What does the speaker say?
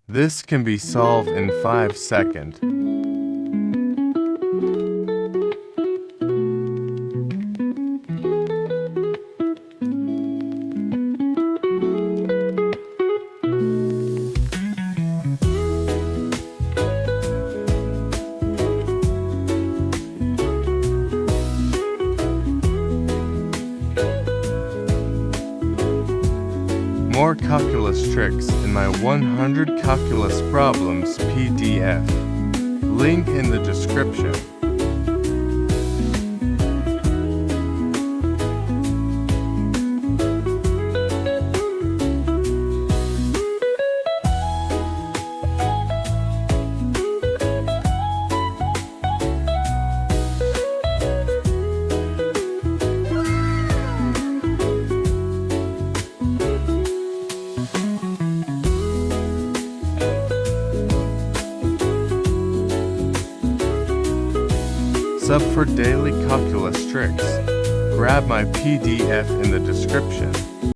This can be solved in 5 seconds. More calculus tricks in my 100 calculus problems PDF. Link in the description. Sub for daily calculus tricks. Grab my PDF in the description.